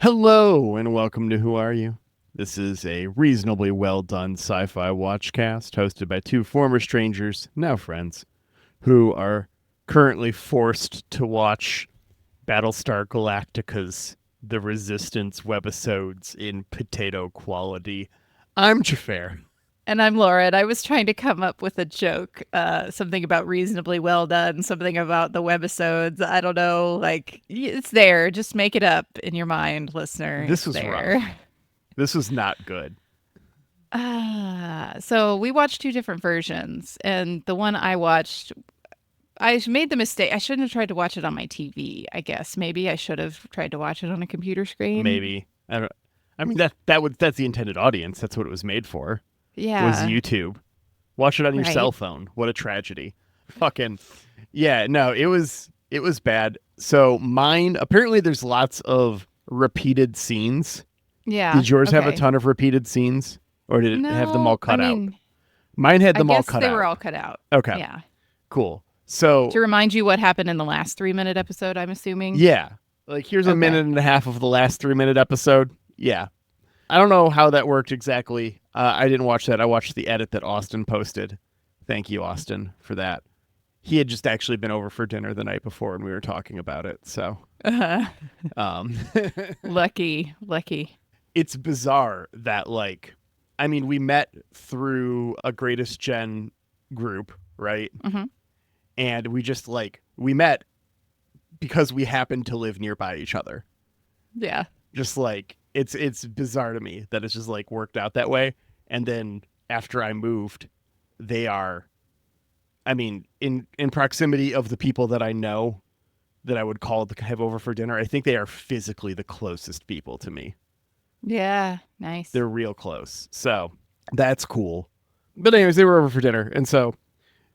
Hello and welcome to Who Are You? This is a reasonably well done sci-fi watchcast hosted by two former strangers, now friends, who are currently forced to watch Battlestar Galactica's The Resistance webisodes in potato quality. I'm Xhafer. And I'm Laura, and I was trying to come up with a joke, something about reasonably well done, something about the webisodes. I don't know, like it's there. Just make it up in your mind, listener. This It's was rough. there. This was not good. So we watched two different versions, and the one I watched, I made the mistake. I shouldn't have tried to watch it on my TV. I guess maybe I should have tried to watch it on a computer screen. Maybe. I mean that's the intended audience. That's what it was made for. Was Yeah, YouTube. Watch it on your cell right. phone. What a tragedy. Fucking yeah, no, it was bad. So mine apparently there's lots of repeated scenes. Yeah. Did yours have a Okay. ton of repeated scenes or did it have them all No, I cut out? mean, Mine had I them all guess cut they were out. all cut out. Okay, Yeah. cool. So, To remind you what happened in the last 3 minute episode, I'm assuming. yeah. Like here's a Okay. minute and a half of the last 3 minute episode. Yeah. I don't know how that worked exactly. I didn't watch that. I watched the edit that Austin posted. Thank you, Austin, for that. He had just actually been over for dinner the night before and we were talking about it. So, Uh, um, lucky, lucky. it's bizarre that, like, I mean, we met through a Greatest Gen group, right? Hmm. And we just, like, we met because we happened to live nearby each other. Yeah. Just like, it's bizarre to me that it's just like worked out that way. And then after I moved, they are, I mean, in proximity of the people that I know that I would call to have over for dinner, I think they are physically the closest people to me. Yeah. Nice. They're real close. So that's cool. But anyways, they were over for dinner. And so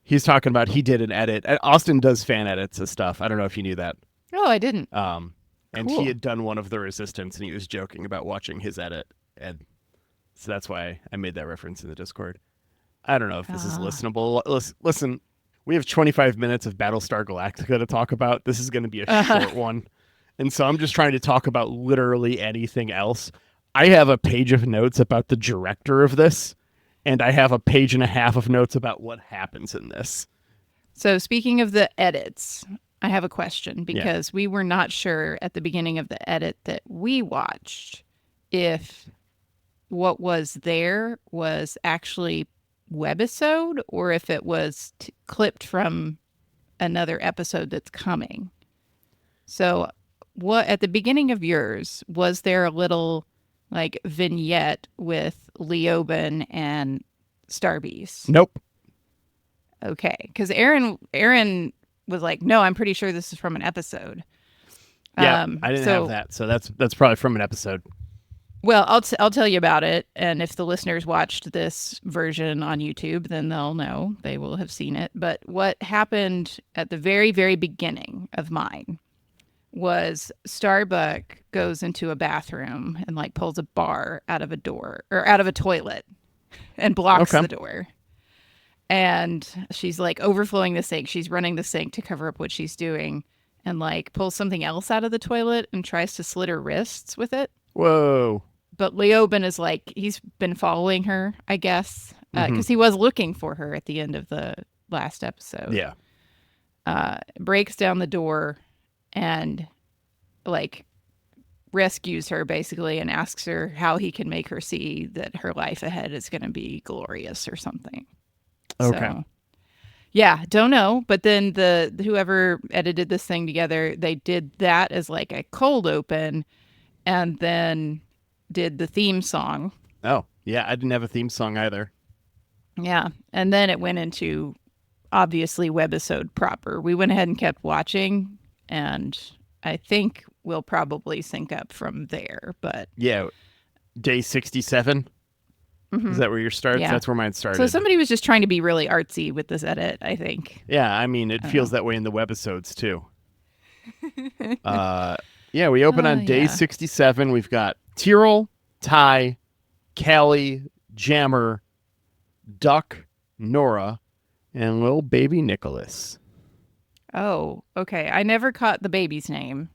he's talking about he did an edit. Austin does fan edits of stuff. I don't know if you knew that. Oh, I didn't. And he Cool. had done one of the Resistance and he was joking about watching his edit. And so that's why I made that reference in the Discord. I don't know if this is Ah. listenable. Listen, we have 25 minutes of Battlestar Galactica to talk about. This is going to be a Uh, short one. And so I'm just trying to talk about literally anything else. I have a page of notes about the director of this, and I have a page and a half of notes about what happens in this. so, speaking of the edits, I have a question Yeah. because we were not sure at the beginning of the edit that we watched if what was there was actually webisode or if it was clipped from another episode that's coming. So, what at the beginning of yours was there a little like vignette with Leoben and Starbeast? Nope. Okay, because Aaron was like, "No, I'm pretty sure this is from an episode." Yeah, I didn't have So that. So that's probably from an episode. well, I'll tell you about it, and if the listeners watched this version on YouTube, then they'll know they will have seen it. But what happened at the very beginning of mine was Starbuck goes into a bathroom and like pulls a bar out of a door or out of a toilet and blocks Okay. the door. And she's like overflowing the sink. She's running the sink to cover up what she's doing and like pulls something else out of the toilet and tries to slit her wrists with it. Whoa. But Leoben is like, he's been following her, I guess, Mm-hmm. because he was looking for her at the end of the last episode. Yeah. Breaks down the door and like rescues her basically and asks her how he can make her see that her life ahead is going to be glorious or something. Okay. So, yeah, don't know. But then the whoever edited this thing together, they did that as like a cold open and then did the theme song. Oh, yeah. I didn't have a theme song either. Yeah. And then it went into obviously webisode proper. We went ahead and kept watching and I think we'll probably sync up from there. But Yeah. Day 67. Is mhm, that where yours starts? yeah. That's where mine So started. somebody was just trying to be really artsy with this edit, I think. Yeah. I mean, it I don't feels know. that way in the webisodes too. Yeah. We open Oh, on day yeah. 67. We've got Tyrol, Ty, Callie, Jammer, Duck, Nora, and little baby Nicholas. Oh, okay. I never caught the baby's name.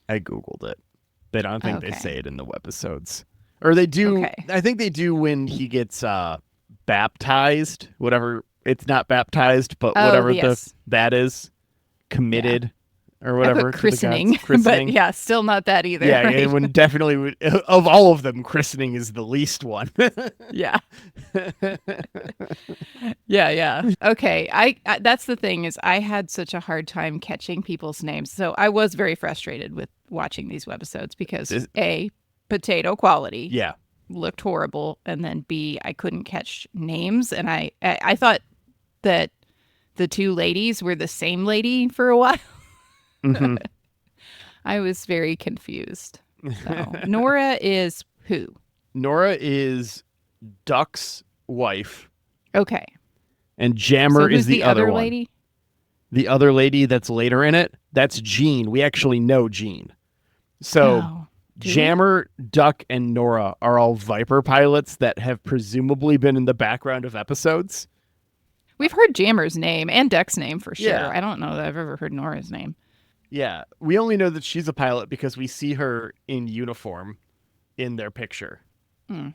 I Googled it. But I don't think they Okay. say it in the webisodes. Or they do. Okay. I think they do when he gets baptized. Whatever. It's not baptized, but Oh, whatever yes. that is, Yeah. committed or I put whatever to the gods. christening, but Christening. yeah, still not that either, Yeah, right? and when definitely of all of them, christening is the least one. Yeah. Yeah. Okay. I that's the thing is I had such a hard time catching people's names. So I was very frustrated with watching these webisodes because This- A, potato quality yeah. looked horrible, and then B, I couldn't catch names, and I thought that the two ladies were the same lady for a while. hmm I was very confused. So Nora is who? Nora is Duck's wife, Okay. and So Jammer who's is the other other one. lady? The other lady that's later in it, that's Jean. We actually know Jean. So Oh, do we? Jammer, Duck, and Nora are all Viper pilots that have presumably been in the background of episodes. We've heard Jammer's name and Duck's name for sure. Yeah. I don't know that I've ever heard Nora's name. Yeah, we only know that she's a pilot because we see her in uniform in their picture. Hmm.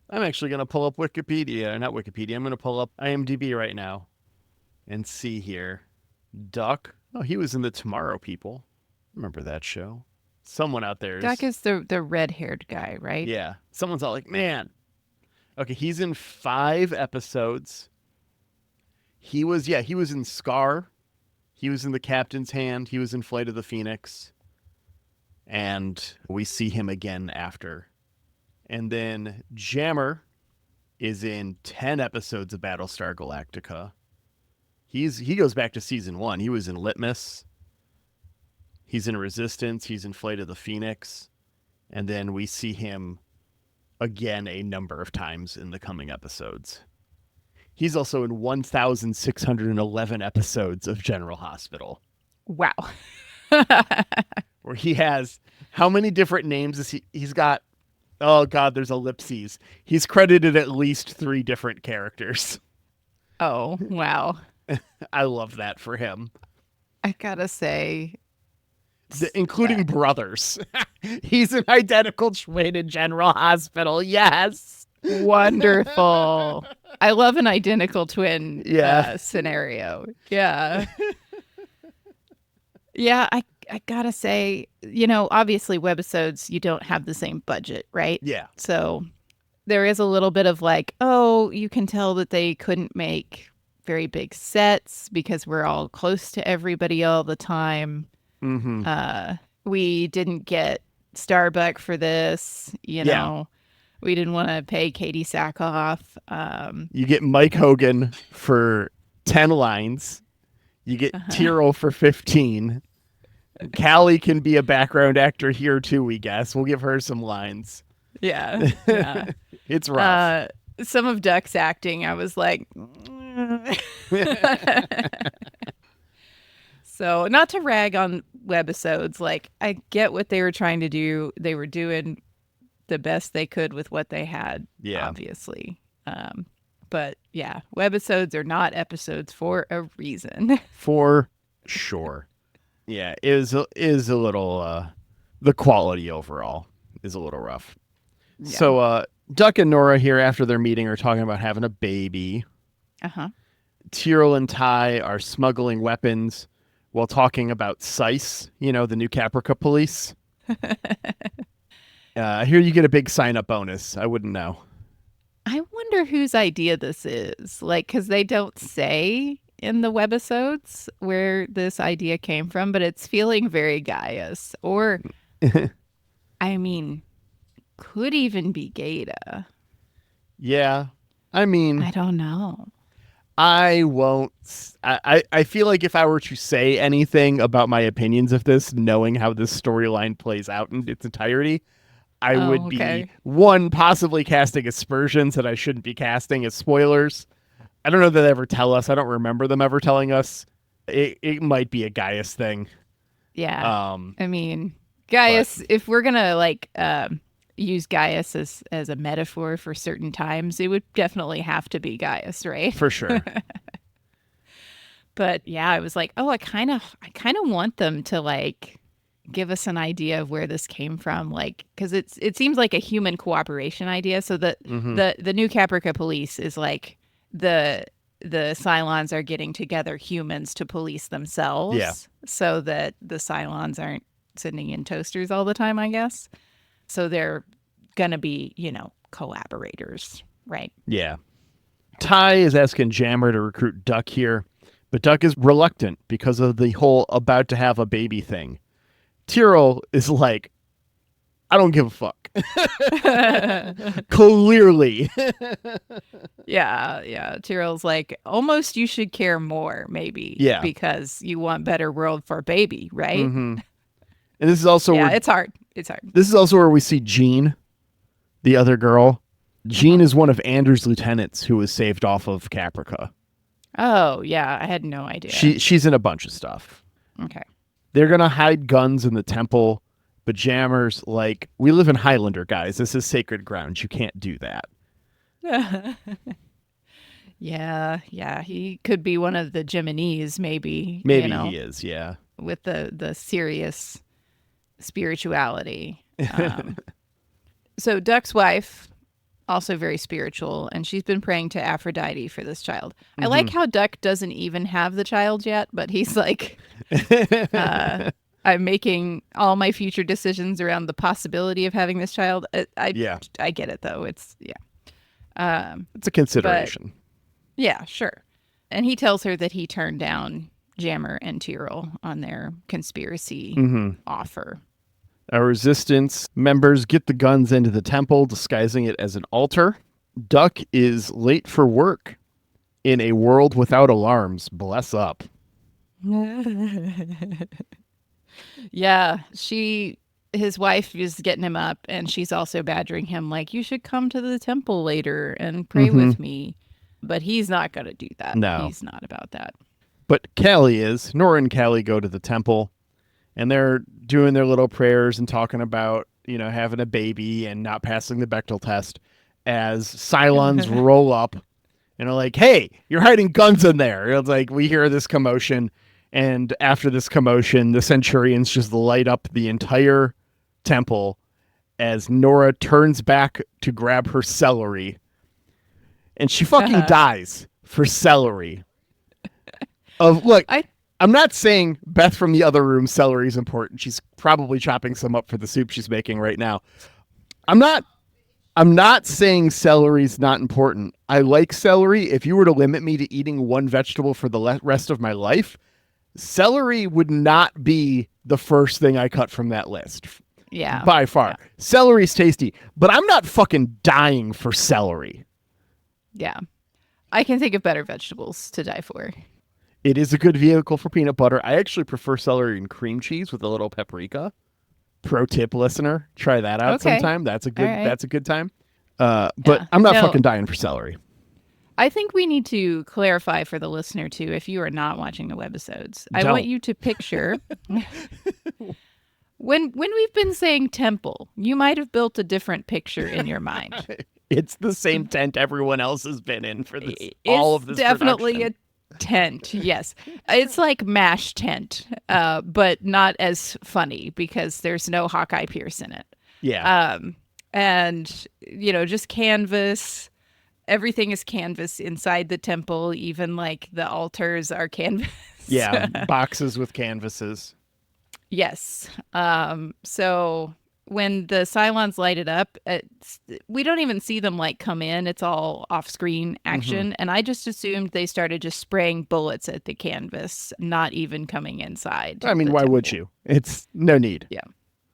I'm actually going to pull up Wikipedia. Not Wikipedia. I'm going to pull up IMDb right now and see here. Duck. Oh, he was in the Tomorrow People. Remember that show? Someone out there is. Duck is the red-haired guy, right? Yeah. Someone's all like, man. Okay, he's in 5 episodes. He was in Scar. He was in The Captain's Hand. He was in Flight of the Phoenix. And we see him again after. And then Jammer is in 10 episodes of Battlestar Galactica. He goes back to season 1. He was in Litmus. He's in Resistance. He's in Flight of the Phoenix. And then we see him again a number of times in the coming episodes. He's also in 1,611 episodes of General Hospital. Wow. Where he has, how many different names is he? He's got, oh God, there's ellipses. He's credited at least 3 different characters. Oh, wow. I love that for him. I gotta say, Including brothers. He's an identical twin in General Hospital. Yes. wonderful. I love an identical twin scenario. Yeah. Yeah, I gotta say, obviously webisodes, you don't have the same budget, right? Yeah. So there is a little bit of like, oh, you can tell that they couldn't make very big sets because we're all close to everybody all the time. Mm-hmm. We didn't get Starbuck for this, Yeah. We didn't want to pay Katie Sackhoff. You get Mike Hogan for 10 lines. You get Tyrrell for 15. Callie can be a background actor here too, we guess. We'll give her some lines. Yeah. It's rough. Some of Duck's acting, I was like, so not to rag on webisodes, like I get what they were trying to do. They were doing the best they could with what they had, obviously. But yeah, webisodes are not episodes for a reason. For sure. Yeah, is a little the quality overall is a little rough. Yeah. So Duck and Nora here after their meeting are talking about having a baby. Uh-huh. Tyrrell and Ty are smuggling weapons while talking about SICE, the new Caprica police. Here you get a big sign-up bonus. I wouldn't know. I wonder whose idea this is. Like, because they don't say in the webisodes where this idea came from, but it's feeling very Gaius. Or, I mean, could even be Gata. Yeah. I mean, I don't know. I won't. I feel like if I were to say anything about my opinions of this, knowing how this storyline plays out in its entirety, I would be, one, possibly casting aspersions that I shouldn't be casting as spoilers. I don't know that they ever tell us. I don't remember them ever telling us. It might be a Gaius thing. Yeah. I mean, Gaius, if we're going to use Gaius as a metaphor for certain times, it would definitely have to be Gaius, right? For sure. But yeah, I was like, oh, I kind of want them to give us an idea of where this came from? Like, because it seems like a human cooperation idea. So the New Caprica police is like the Cylons are getting together humans to police themselves, so that the Cylons aren't sending in toasters all the time, I guess. So they're gonna be, collaborators, right? Yeah. Ty is asking Jammer to recruit Duck here, but Duck is reluctant because of the whole about to have a baby thing. Tyrell is like, I don't give a fuck. Clearly. Yeah. Tyrell's like, almost you should care more, maybe. Yeah. Because you want better world for baby, right? Mm-hmm. And this is also where it's hard. This is also where we see Jean, the other girl. Jean is one of Anders' lieutenants who was saved off of Caprica. Oh, yeah. I had no idea. She's in a bunch of stuff. Okay. They're going to hide guns in the temple, but Jammer's like, we live in Highlander, guys. This is sacred ground. You can't do that. Yeah. He could be one of the Geminis, maybe. Maybe he is, yeah. With the serious spirituality. So Duck's wife, also very spiritual, and she's been praying to Aphrodite for this child. I like how Duck doesn't even have the child yet, but he's like, I'm making all my future decisions around the possibility of having this child. I get it, though. It's a consideration. Yeah, sure. And he tells her that he turned down Jammer and Tyrell on their conspiracy offer. Our resistance members get the guns into the temple, disguising it as an altar. Duck is late for work in a world without alarms. Bless up. Yeah, his wife is getting him up, and she's also badgering him like, you should come to the temple later and pray with me. But he's not going to do that. No. He's not about that. But Callie is. Nora and Callie go to the temple, and they're doing their little prayers and talking about, having a baby and not passing the Bechdel test as Cylons roll up and are like, hey, you're hiding guns in there. It's like, we hear this commotion, and after this commotion, the Centurions just light up the entire temple as Nora turns back to grab her celery, and she fucking dies for celery. I'm not saying Beth from the other room celery is important. She's probably chopping some up for the soup she's making right now. I'm not saying celery's not important. I like celery. If you were to limit me to eating one vegetable for the rest of my life, celery would not be the first thing I cut from that list. Yeah. By far. Yeah. Celery's tasty, but I'm not fucking dying for celery. Yeah. I can think of better vegetables to die for. It is a good vehicle for peanut butter. I actually prefer celery and cream cheese with a little paprika. Pro tip, listener, try that out sometime. That's a good time. But I'm not fucking dying for celery. I think we need to clarify for the listener too, if you are not watching the webisodes. I want you to picture when we've been saying temple, you might have built a different picture in your mind. It's the same tent everyone else has been in for this. All of this definitely production. A tent. Yes, it's like MASH tent, but not as funny because there's no Hawkeye Pierce in it. Yeah. And just canvas. Everything is canvas inside the temple. Even like the altars are canvas. Yeah, boxes with canvases. Yes. So when the Cylons light it up, we don't even see them like come in. It's all off-screen action. And I just assumed they started just spraying bullets at the canvas, not even coming inside. I mean, why would you? It's no need. Yeah.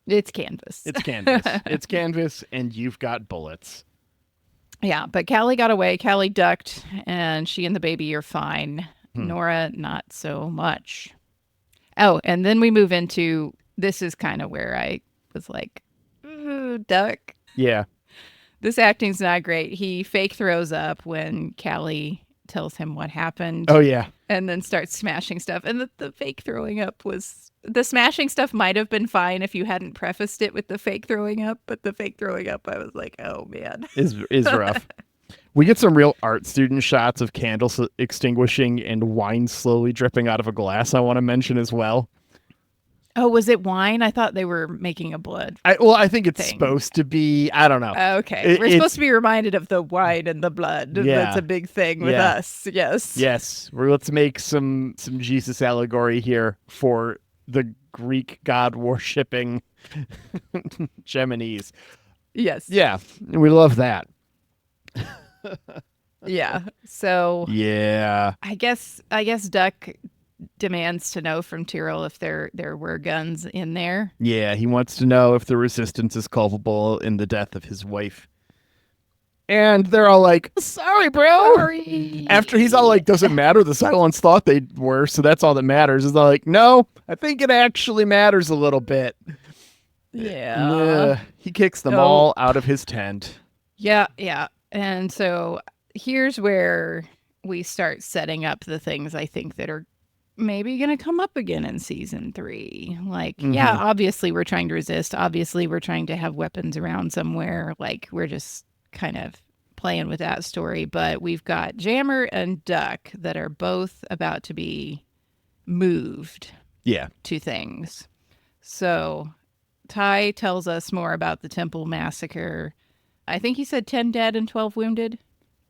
It's canvas. It's canvas. It's canvas, and you've got bullets. Yeah, but Callie got away. Callie ducked, and she and the baby are fine. Nora, not so much. Oh, and then we move into, this is kind of where I was like, ooh, Duck. Yeah. This acting's not great. He fake throws up when Callie tells him what happened. Oh, yeah. And then starts smashing stuff. And the fake throwing up was, the smashing stuff might have been fine if you hadn't prefaced it with the fake throwing up, but the fake throwing up, I was like, oh, man. Is rough. We get some real art student shots of candles extinguishing and wine slowly dripping out of a glass I want to mention as well. Oh, was it wine? I thought they were making a blood I think it's thing. supposed to be. I don't know. Okay. We're supposed to be reminded of the wine and the blood. That's Yeah, a big thing with yeah, us. Yes. yes. Let's make some Jesus allegory here for the Greek god worshipping Geminese. Yes. Yeah, we love that. Yeah. So Yeah, I guess Duck demands to know from Tyrell if there were guns in there. yeah. He wants to know if the resistance is culpable in the death of his wife. And they're all like, sorry, bro. Sorry. After he's all like, doesn't matter. The Cylons thought they were, so that's all that matters. Is like, no, I think it actually matters a little bit. Yeah. He kicks them Oh. all out of his tent. Yeah. And so here's where we start setting up the things I think that are maybe going to come up again in season 3. Like, yeah, obviously we're trying to resist. Obviously we're trying to have weapons around somewhere. Like, we're just kind of playing with that story. But we've got Jammer and Duck that are both about to be moved Yeah. to things. So Ty tells us more about the temple massacre. I think he said 10 dead and 12 wounded.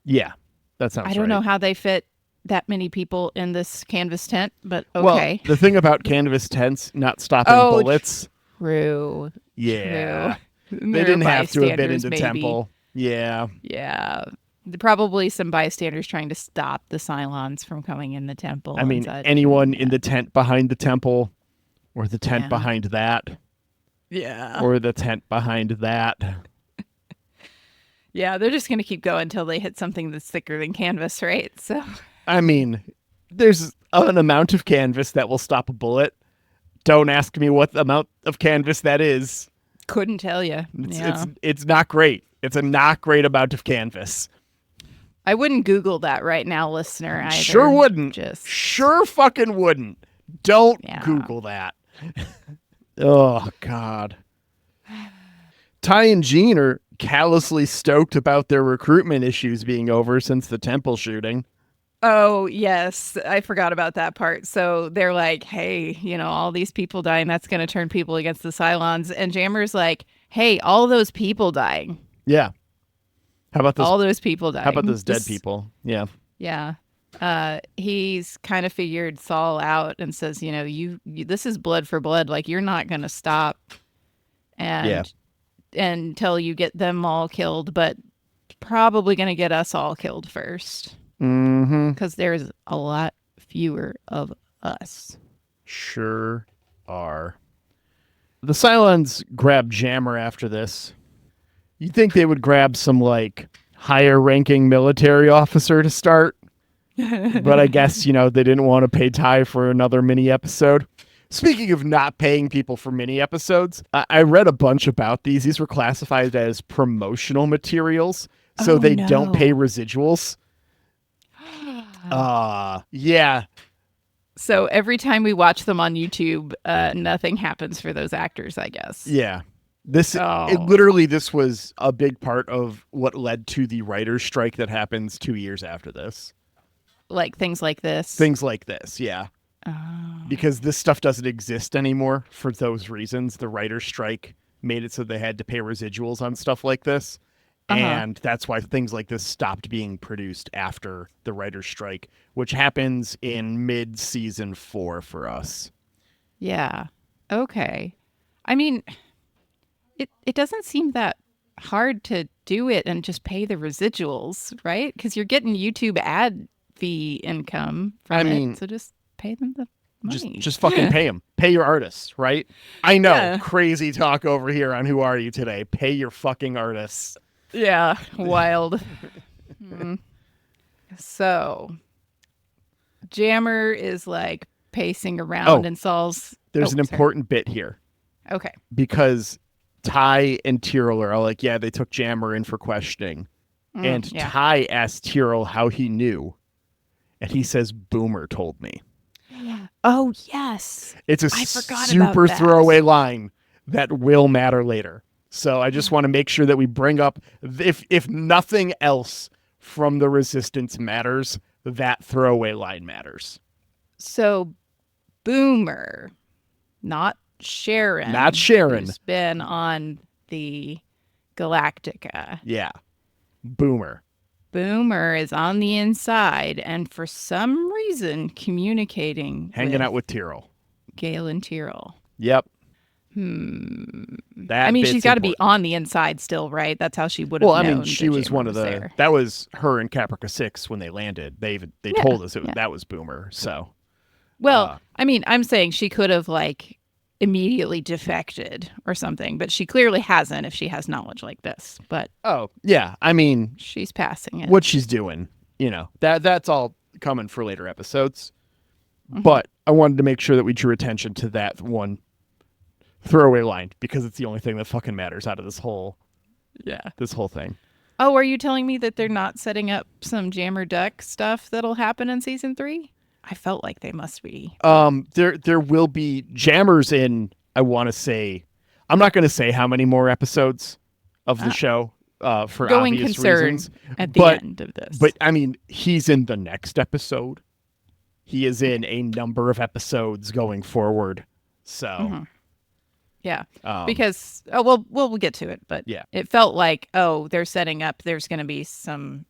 Yeah. That sounds I don't right. know how they fit that many people in this canvas tent, but Well, okay. the thing about canvas tents not stopping Oh, bullets. True. Yeah. True. They didn't have to have been in Bystanders, the maybe. temple. Yeah. Yeah. Probably some bystanders trying to stop the Cylons from coming in the temple. I mean, and such. anyone in the tent behind the temple, or the tent Yeah. behind that, Yeah. or the tent behind that. Yeah, they're just going to keep going until they hit something that's thicker than canvas, right? So, I mean, there's an amount of canvas that will stop a bullet. Don't ask me what the amount of canvas that is. couldn't tell you. It's not great. It's a not great amount of canvas. I wouldn't Google that right now, listener. Either. Sure wouldn't. Just Sure fucking wouldn't. Don't Yeah. Google that. Oh, God. Ty and Jean are callously stoked about their recruitment issues being over since the temple shooting. Oh, yes. I forgot about that part. So they're like, hey, all these people dying, that's going to turn people against the Cylons. And Jammer's like, hey, all those people dying. Yeah. How about those? All those people dying. How about those dead people? Yeah. Yeah. He's kind of figured Saul out and says, you this is blood for blood. Like, you're not going to stop and until you get them all killed, but probably going to get us all killed first. Mm-hmm. Because there's a lot fewer of us. Sure are. The Cylons grab Jammer after this. You'd think they would grab some, higher ranking military officer to start. But I guess, they didn't want to pay Ty for another mini episode. Speaking of not paying people for mini episodes, I read a bunch about these. These were classified as promotional materials, so they don't pay residuals. Yeah. So every time we watch them on YouTube, nothing happens for those actors, I guess. Yeah. This was a big part of what led to the writer's strike that happens 2 years after this. Like things like this. Things like this, yeah. Because this stuff doesn't exist anymore for those reasons. The writer's strike made it so they had to pay residuals on stuff like this. And that's why things like this stopped being produced after the writer's strike, which happens in mid-season 4 for us. Yeah. Okay. I mean, it doesn't seem that hard to do it and just pay the residuals, right? Because you're getting YouTube ad fee income from it, so just pay them the money. Just fucking pay them. Pay your artists, right? I know, crazy talk over here on Who Are You Today. Pay your fucking artists. Yeah, wild. So, Jammer is pacing around and Saul's... There's an important bit here. Okay. Because Ty and Tyrell are all like, yeah, they took Jammer in for questioning. And Ty asked Tyrell how he knew. And he says, Boomer told me. Oh, yes. It's a super throwaway line that will matter later. So I just want to make sure that we bring up, if nothing else from the Resistance matters, that throwaway line matters. So Boomer, not Sharon. Not Sharon. Who's been on the Galactica. Yeah. Boomer. Boomer is on the inside and for some reason communicating Hanging out with Tyrell. Galen Tyrell. Yep. I mean, she's got to be on the inside still, right? That's how she would have known. Well, I mean, she was one of the... there. That was her in Caprica 6 when they landed. They told us that was Boomer, so... Well, I mean, I'm saying she could have, like, immediately defected or something, but she clearly hasn't if she has knowledge like this. But... Oh, yeah. I mean... She's passing it. What she's doing, you know, that's all coming for later episodes. Mm-hmm. But I wanted to make sure that we drew attention to that one throwaway line because it's the only thing that fucking matters out of this whole thing. Oh, are you telling me that they're not setting up some Jammer Duck stuff that'll happen in season 3? I felt like they must be. There will be Jammers in, I want to say, I'm not going to say how many more episodes of the show for going obvious concern reasons. At the end of this. But I mean, he's in the next episode. He is in a number of episodes going forward. So... Mm-hmm. Yeah, because, we'll get to it, but yeah. It felt like, they're setting up, there's going to be some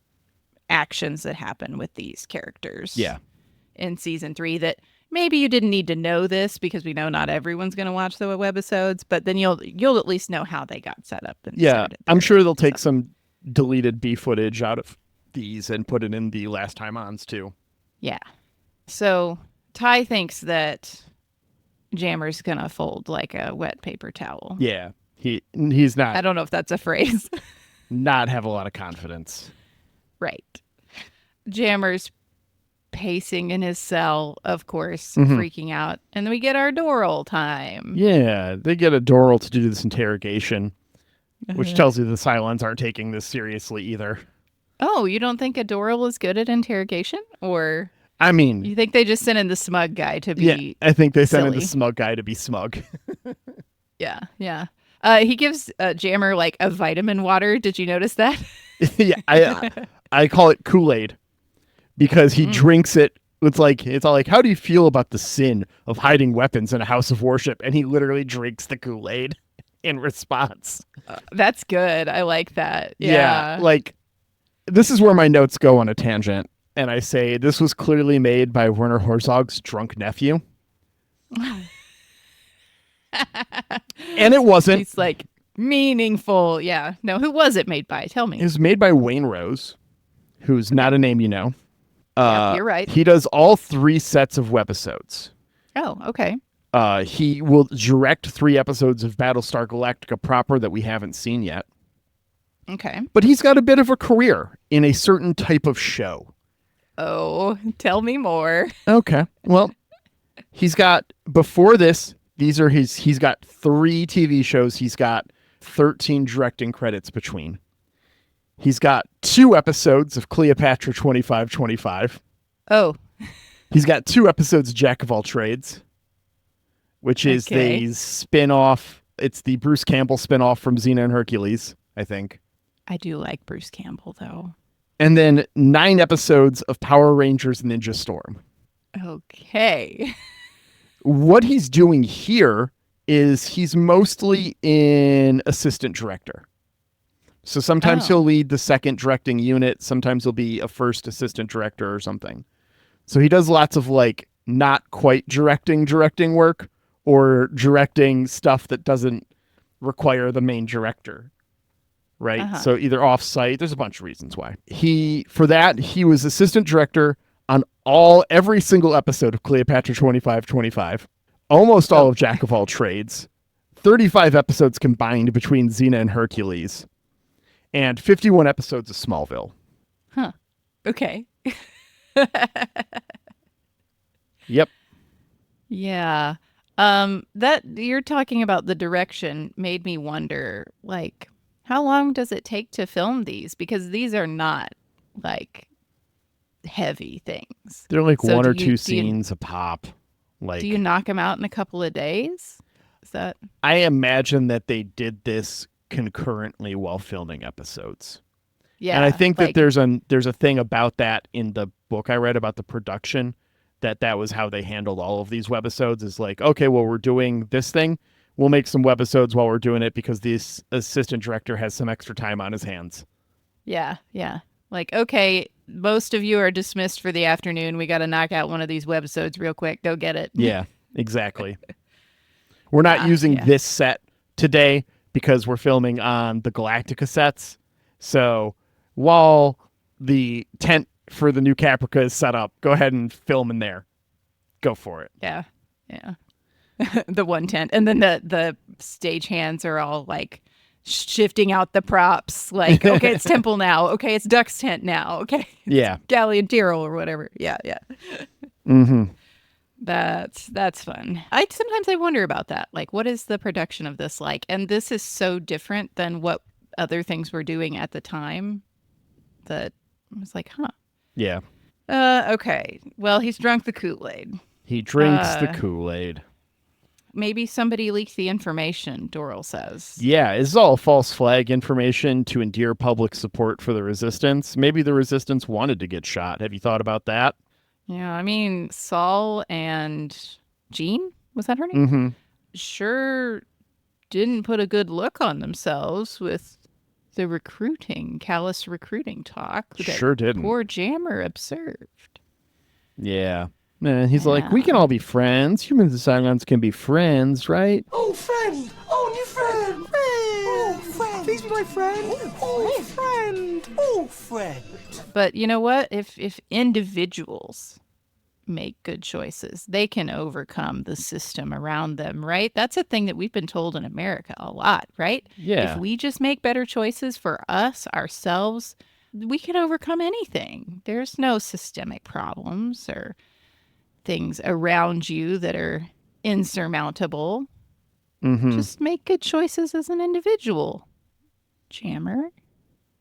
actions that happen with these characters in season 3 that maybe you didn't need to know this because we know not everyone's going to watch the webisodes, but then you'll at least know how they got set up. And started I'm sure they'll take some deleted B footage out of these and put it in the last time ons too. Yeah. So Ty thinks that Jammer's gonna fold like a wet paper towel. Yeah, he's not. I don't know if that's a phrase. Not have a lot of confidence. Right. Jammer's pacing in his cell, of course, freaking out, and then we get our Doral time. Yeah, they get a Doral to do this interrogation, which tells you the Cylons aren't taking this seriously either. Oh, you don't think a Doral is good at interrogation, or? I mean... You think they just sent in the smug guy to be Yeah, I think they sent in silly. the smug guy to be smug. Yeah. He gives Jammer, like, a vitamin water. Did you notice that? Yeah, I call it Kool-Aid because he drinks it. It's all like, how do you feel about the sin of hiding weapons in a house of worship? And he literally drinks the Kool-Aid in response. That's good. I like that. Yeah. Like, this is where my notes go on a tangent. And I say, this was clearly made by Werner Herzog's drunk nephew. And it wasn't. It's like meaningful. Yeah. No, who was it made by? Tell me. It was made by Wayne Rose, who's not a name you know. Yep, you're right. He does all 3 sets of webisodes. Oh, okay. He will direct 3 episodes of Battlestar Galactica proper that we haven't seen yet. Okay. But he's got a bit of a career in a certain type of show. Oh, tell me more. Okay. Well, he's got, before this, he's got 3 TV shows. He's got 13 directing credits between. He's got 2 episodes of Cleopatra 2525. Oh. He's got 2 episodes of Jack of All Trades, which is the spin-off. It's the Bruce Campbell spin-off from Xena and Hercules, I think. I do like Bruce Campbell, though. And then 9 episodes of Power Rangers Ninja Storm. Okay. What he's doing here is he's mostly in assistant director. So sometimes he'll lead the second directing unit. Sometimes he'll be a first assistant director or something. So he does lots of like not quite directing work or directing stuff that doesn't require the main director. Right. So either off site, there's a bunch of reasons why. He was assistant director on every single episode of Cleopatra 2525, almost all of Jack of All Trades, 35 episodes combined between Xena and Hercules, and 51 episodes of Smallville. Huh. Okay. Yep. Yeah. That you're talking about the direction made me wonder, like, how long does it take to film these? Because these are not like heavy things. They're like 1 or 2 scenes a pop. Like, do you knock them out in a couple of days? Is that? I imagine that they did this concurrently while filming episodes. Yeah. And I think that there's a thing about that in the book I read about the production that was how they handled all of these webisodes, is like, okay, well, we're doing this thing. We'll make some webisodes while we're doing it because this assistant director has some extra time on his hands. Yeah, yeah. Like, okay, most of you are dismissed for the afternoon. We got to knock out one of these webisodes real quick. Go get it. Yeah, exactly. We're not using this set today because we're filming on the Galactica sets. So while the tent for the new Caprica is set up, go ahead and film in there. Go for it. Yeah, yeah. The one tent. And then the stage hands are all like shifting out the props. Like, okay, it's Temple now. Okay, it's Duck's tent now. Okay. Yeah. Galley and Tyrrell or whatever. Yeah, yeah. Mm-hmm. That's fun. Sometimes I wonder about that. Like, what is the production of this like? And this is so different than what other things were doing at the time that I was like, huh. Yeah. Okay. Well, he's drunk the Kool-Aid. He drinks the Kool-Aid. Maybe somebody leaked the information, Doral says. Yeah, this is all false flag information to endear public support for the Resistance. Maybe the Resistance wanted to get shot. Have you thought about that? Yeah, I mean, Saul and Jean, was that her name? Mm-hmm. Sure didn't put a good look on themselves with the callous recruiting talk that sure didn't. Poor Jammer observed. Yeah. Man, he's like, we can all be friends. Humans and Cylons can be friends, right? Oh, friend! Oh, new friend! Oh, friend! Please be my friend! Oh, friend! Oh, friend! But you know what? If individuals make good choices, they can overcome the system around them, right? That's a thing that we've been told in America a lot, right? Yeah. If we just make better choices for us, ourselves, we can overcome anything. There's no systemic problems or things around you that are insurmountable. Mm-hmm. Just make good choices as an individual, Jammer.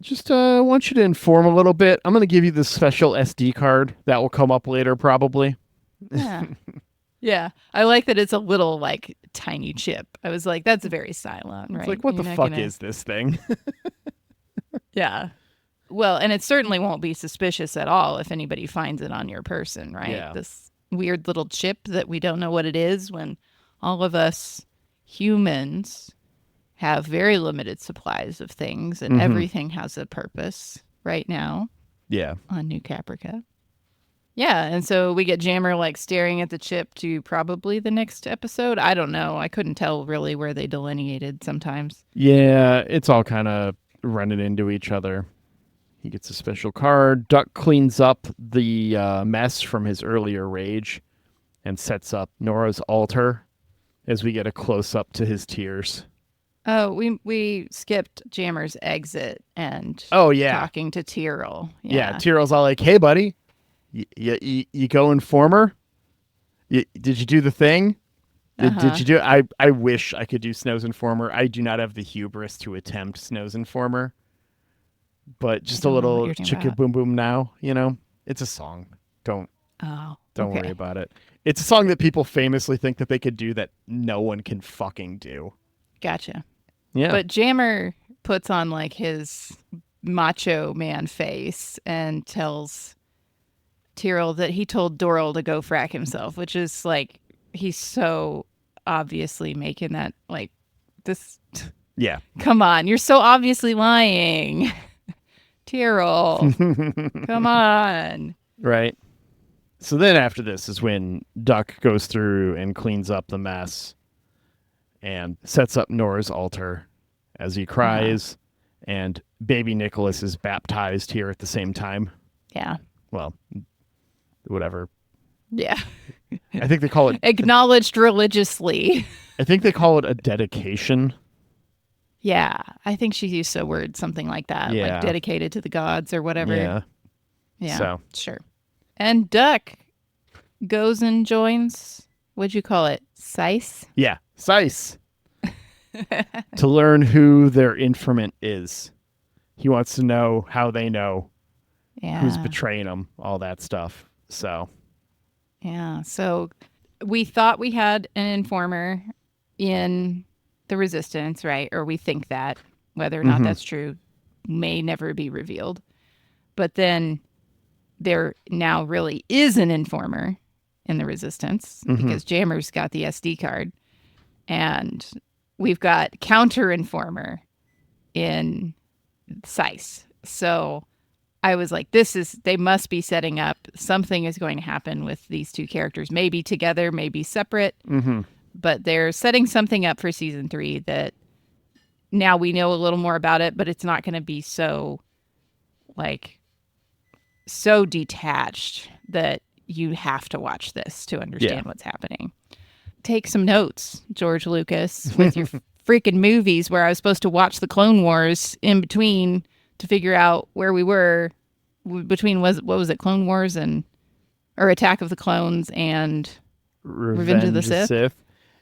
Just want you to inform a little bit. I'm going to give you this special SD card that will come up later, probably. Yeah. Yeah. I like that it's a little, like, tiny chip. I was like, that's very Cylon, right? It's like, what the fuck is this thing? Yeah. Well, and it certainly won't be suspicious at all if anybody finds it on your person, right? Yeah. This weird little chip that we don't know what it is, when all of us humans have very limited supplies of things and everything has a purpose right now. Yeah. On New Caprica. Yeah, and so we get Jammer like staring at the chip to probably the next episode. I don't know. I couldn't tell really where they delineated sometimes. Yeah, it's all kind of running into each other. He gets a special card. Duck cleans up the mess from his earlier rage and sets up Nora's altar as we get a close-up to his tears. Oh, we skipped Jammer's exit and talking to Tyrrell. Yeah, Tyrrell's all like, hey, buddy, you go Informer? Did you do the thing? Did you do it? I wish I could do Snow's Informer. I do not have the hubris to attempt Snow's Informer. But just a little chicka boom boom now, you know? It's a song. Don't worry about it. It's a song that people famously think that they could do that no one can fucking do. Gotcha. Yeah. But Jammer puts on like his macho man face and tells Tyrrell that he told Doral to go frack himself, which is like, he's so obviously making that like this. Yeah. Come on. You're so obviously lying. Tyrrell. Come on. Right. So then after this is when Duck goes through and cleans up the mess and sets up Nora's altar as he cries, and baby Nicholas is baptized here at the same time. Yeah. Well, whatever. Yeah. I think they call it... Acknowledged religiously. I think they call it a dedication. Yeah. I think she used a word, something like that. Yeah. Like dedicated to the gods or whatever. Yeah. Yeah. So. Sure. And Duck goes and joins, what'd you call it? Sice? Yeah. Sice. To learn who their informant is. He wants to know how they know. Yeah. Who's betraying them, all that stuff. So. Yeah. So we thought we had an informer in the Resistance, right? Or we think that. Whether or not that's true may never be revealed. But then there now really is an informer in the Resistance because Jammer's got the SD card. And we've got Counter Informer in Sice. So I was like, they must be setting up. Something is going to happen with these two characters, maybe together, maybe separate. But they're setting something up for season 3 that now we know a little more about it, but it's not going to be so detached that you have to watch this to understand what's happening. Take some notes, George Lucas, with your freaking movies where I was supposed to watch the Clone Wars in between to figure out where we were between what was it, Clone Wars or Attack of the Clones and Revenge of the Sith.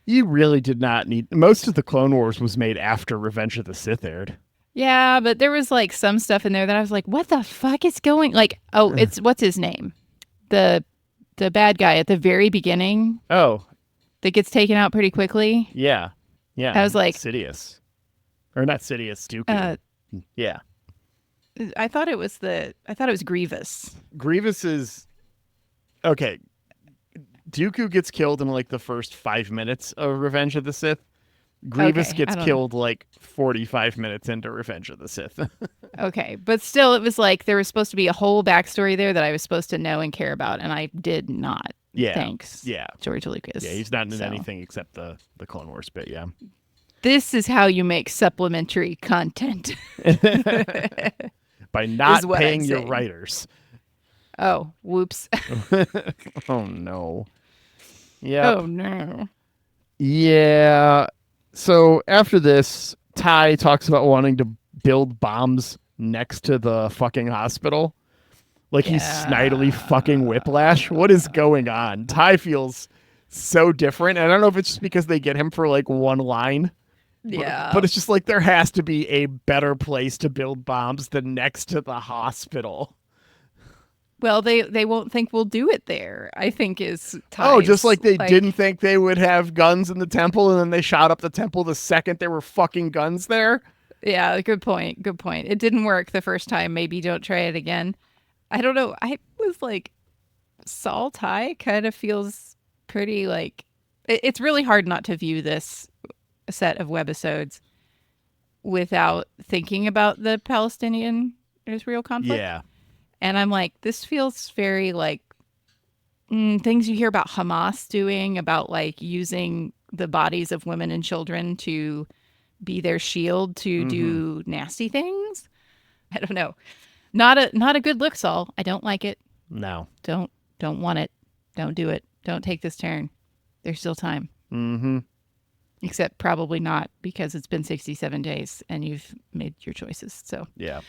You really did not need... Most of the Clone Wars was made after Revenge of the Sith aired. Yeah, but there was like some stuff in there that I was like, what the fuck is going... Like, it's... What's his name? The bad guy at the very beginning. Oh. That gets taken out pretty quickly. Yeah. I was like... Sidious. Or not Sidious, Dooku. Yeah. I thought it was Grievous. Grievous is... Okay. Dooku gets killed in like the first 5 minutes of Revenge of the Sith. Grievous gets killed like 45 minutes into Revenge of the Sith. Okay, but still, it was like there was supposed to be a whole backstory there that I was supposed to know and care about, and I did not. Yeah. Thanks. Yeah. George Lucas. Yeah, he's not in anything except the Clone Wars bit, yeah. This is how you make supplementary content. By not paying your writers. Oh, whoops. Oh, no. Yeah. Oh, no. Yeah. So after this, Ty talks about wanting to build bombs next to the fucking hospital. Like he's snidely fucking Whiplash. What is going on? Ty feels so different. And I don't know if it's just because they get him for like one line. Yeah. But it's just like there has to be a better place to build bombs than next to the hospital. Well, they won't think we'll do it there, I think is Ty's. Oh, just like they didn't think they would have guns in the temple, and then they shot up the temple the second there were fucking guns there? Yeah, good point. Good point. It didn't work the first time. Maybe don't try it again. I don't know. I was like, Saul Ty kind of feels pretty like... It's really hard not to view this set of webisodes without thinking about the Palestinian-Israel conflict. Yeah. And I'm like, this feels very like things you hear about Hamas doing, about like using the bodies of women and children to be their shield to do nasty things. I don't know. Not a good look, Saul. I don't like it. No. Don't want it. Don't do it. Don't take this turn. There's still time. Mm-hmm. Except probably not, because it's been 67 days and you've made your choices. So yeah.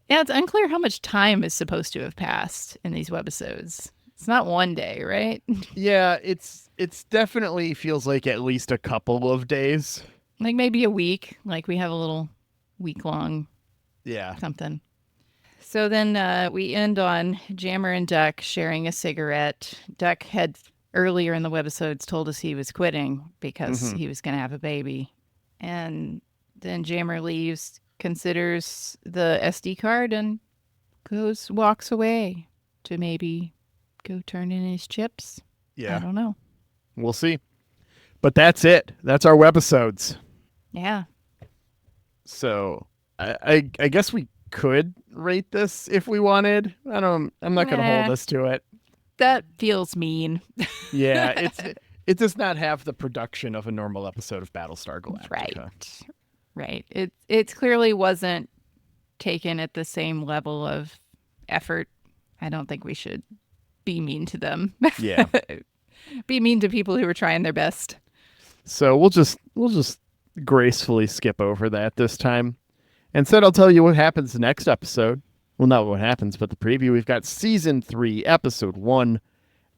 Yeah, it's unclear how much time is supposed to have passed in these webisodes. It's not one day, right? Yeah, it's definitely feels like at least a couple of days. Like maybe a week. Like we have a little week-long something. So then we end on Jammer and Duck sharing a cigarette. Duck had earlier in the webisodes told us he was quitting because he was going to have a baby. And then Jammer leaves, considers the SD card, and walks away to maybe go turn in his chips. Yeah. I don't know. We'll see. But that's it. That's our webisodes. Yeah. So I guess we could rate this if we wanted. I'm not going to hold us to it. That feels mean. Yeah, it does not have the production of a normal episode of Battlestar Galactica. Right. It clearly wasn't taken at the same level of effort. I don't think we should be mean to them. Yeah. Be mean to people who are trying their best. So we'll just gracefully skip over that this time. Instead, I'll tell you what happens next episode. Well, not what happens, but the preview. We've got Season 3, Episode 1,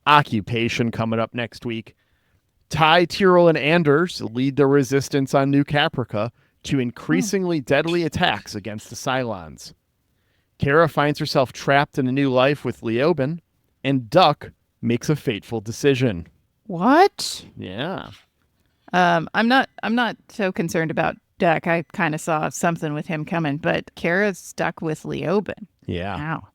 Occupation, coming up next week. Ty, Tyrell, and Anders lead the resistance on New Caprica to increasingly deadly attacks against the Cylons. Kara finds herself trapped in a new life with Leoben, and Duck makes a fateful decision. What? Yeah. I'm not so concerned about Duck. I kind of saw something with him coming, but Kara's stuck with Leoben. Yeah. Wow.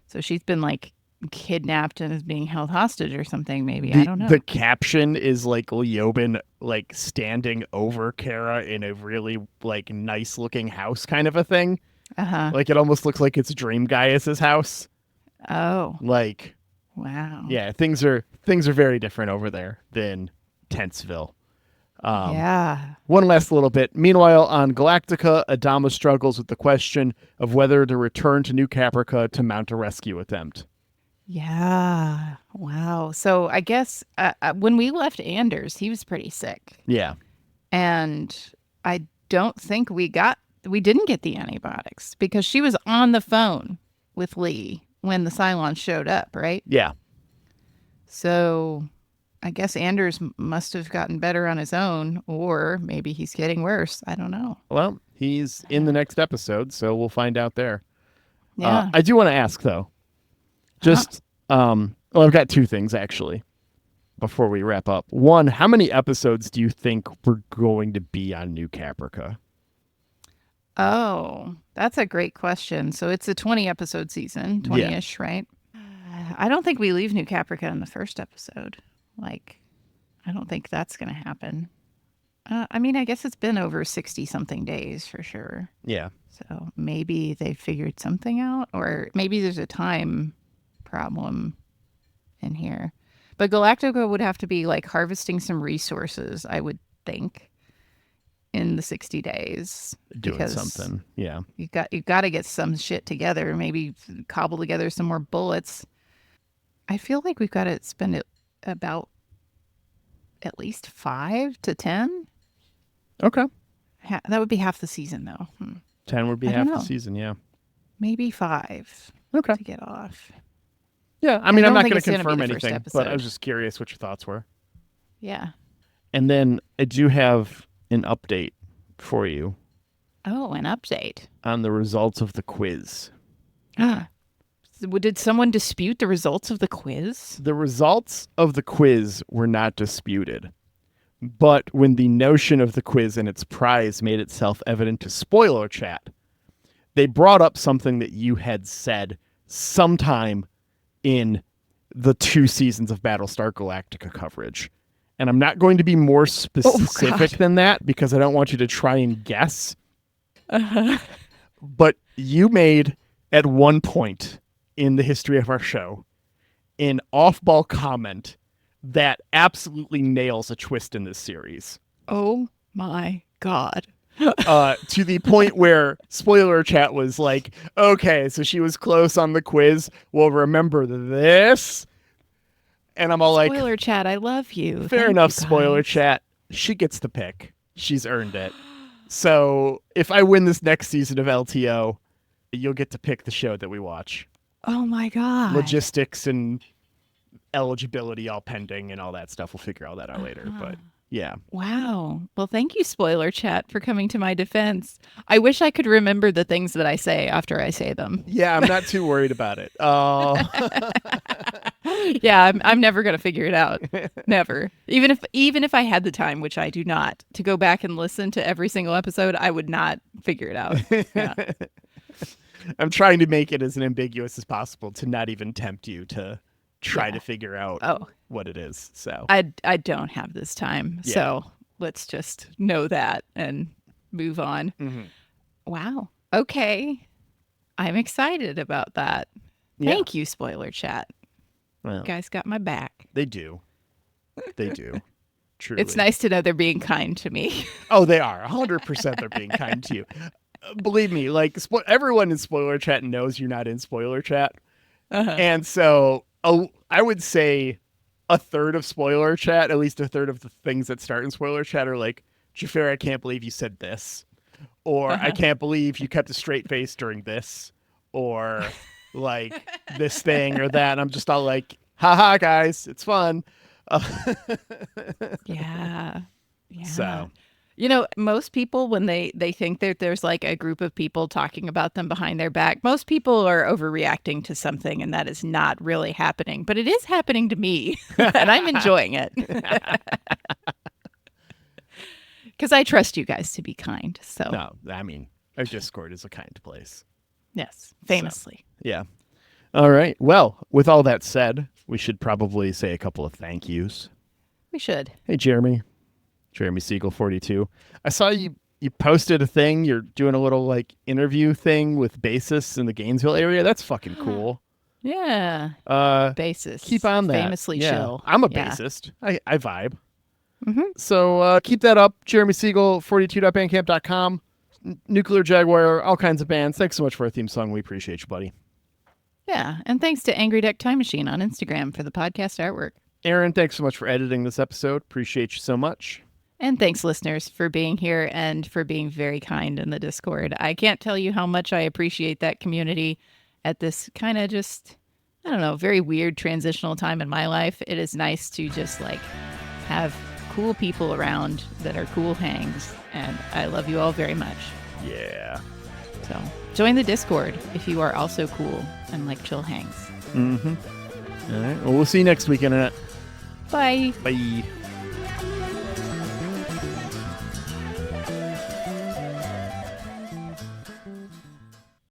So she's been like kidnapped and is being held hostage or something. Maybe I don't know. The caption is like Leoben like standing over Kara in a really like nice looking house kind of a thing. Uh-huh. Like it almost looks like it's Dream Gaius's house. Oh, Like, wow. yeah, things are very different over there than Tentsville. Yeah. One last little bit. Meanwhile, on Galactica, Adama struggles with the question of whether to return to New Caprica to mount a rescue attempt. Yeah. Wow. So I guess when we left Anders, he was pretty sick. Yeah. And I don't think we didn't get the antibiotics because she was on the phone with Lee when the Cylons showed up, right? Yeah. So I guess Anders must have gotten better on his own, or maybe he's getting worse. I don't know. Well, he's in the next episode, so we'll find out there. Yeah. I do want to ask, though, just, well, I've got two things, actually, before we wrap up. One, how many episodes do you think we're going to be on New Caprica? Oh, that's a great question. So it's a 20 episode season, 20-ish, right? I don't think we leave New Caprica in the first episode. Like, I don't think that's going to happen. I mean, I guess it's been over 60 something days for sure. Yeah. So maybe they figured something out, or maybe there's a time problem in here. But Galactica would have to be like harvesting some resources, I would think, in the 60 days. Doing because something. Yeah. You got to get some shit together, maybe cobble together some more bullets. I feel like we've got to spend it about at least 5 to 10. Okay. That would be half the season, though. 10 would be I half don't the know. season, yeah. Maybe 5 Okay. to get off. Yeah, I mean, I'm don't not think going it's to gonna be confirm the first anything, but I episode. was just curious what your thoughts were. Yeah. And then I do have an update for you Oh, an update. on the results of the quiz. Did someone dispute the results of the quiz? The results of the quiz were not disputed. But when the notion of the quiz and its prize made itself evident to Spoiler Chat, they brought up something that you had said sometime in the 2 seasons of Battlestar Galactica coverage. And I'm not going to be more specific than that because I don't want you to try and guess. But you made, at one point in the history of our show, an off-ball comment that absolutely nails a twist in this series. Oh my God. To the point where Spoiler Chat was like, okay, so she was close on the quiz. Well, remember this? And I'm all Spoiler Chat, I love you. fair Thank enough, you, Spoiler guys. Chat. She gets the pick. She's earned it. So if I win this next season of LTO, you'll get to pick the show that we watch. Oh my God. Logistics and eligibility all pending and all that stuff. We'll figure all that out later. But yeah. Wow. Well, thank you, Spoiler Chat, for coming to my defense. I wish I could remember the things that I say after I say them. Yeah, I'm not too worried about it. Oh. Yeah, I'm never gonna figure it out. Never. Even if I had the time, which I do not, to go back and listen to every single episode, I would not figure it out. Yeah. I'm trying to make it as ambiguous as possible to not even tempt you to try to figure out what it is. So I don't have this time. Yeah. So let's just know that and move on. Mm-hmm. Wow. Okay. I'm excited about that. Yeah. Thank you, Spoiler Chat. Well, You guys got my back. they do. They do. Truly. It's nice to know they're being kind to me. Oh, they are. 100% they're being kind to you. Believe me, like everyone in Spoiler Chat knows you're not in Spoiler Chat. And so I would say a third of Spoiler Chat, at least a third of the things that start in Spoiler Chat are like, Xhafer, I can't believe you said this. Or I can't believe you kept a straight face during this. Or like this thing or that. And I'm just all like, haha, guys, it's fun. Yeah. Yeah. So, You know, most people, when they think that there's like a group of people talking about them behind their back, most people are overreacting to something, and that is not really happening. But it is happening to me, and I'm enjoying it. Because I trust you guys to be kind. So, no, I mean, our Discord is a kind place. yes, famously. Yeah. All right. Well, with all that said, we should probably say a couple of thank yous. We should. Hey, Jeremy Siegel 42. I saw you posted a thing. You're doing a little like interview thing with bassists in the Gainesville area. That's fucking cool. Yeah. Uh, Bassist. keep on that. Famously Yeah. chill. I'm a Yeah. bassist. I vibe. Mm-hmm. So keep that up. Jeremy Siegel 42.bandcamp.com. Nuclear Jaguar, all kinds of bands. Thanks so much for our theme song. We appreciate you, buddy. Yeah. And thanks to Angry Duck Time Machine on Instagram for the podcast artwork. Aaron, thanks so much for editing this episode. Appreciate you so much. And thanks, listeners, for being here and for being very kind in the Discord. I can't tell you how much I appreciate that community at this kind of just, I don't know, very weird transitional time in my life. It is nice to just like have cool people around that are cool hangs. And I love you all very much. Yeah. So join the Discord if you are also cool and like chill hangs. Mm-hmm. All right. Well, we'll see you next week, Internet. Bye. Bye.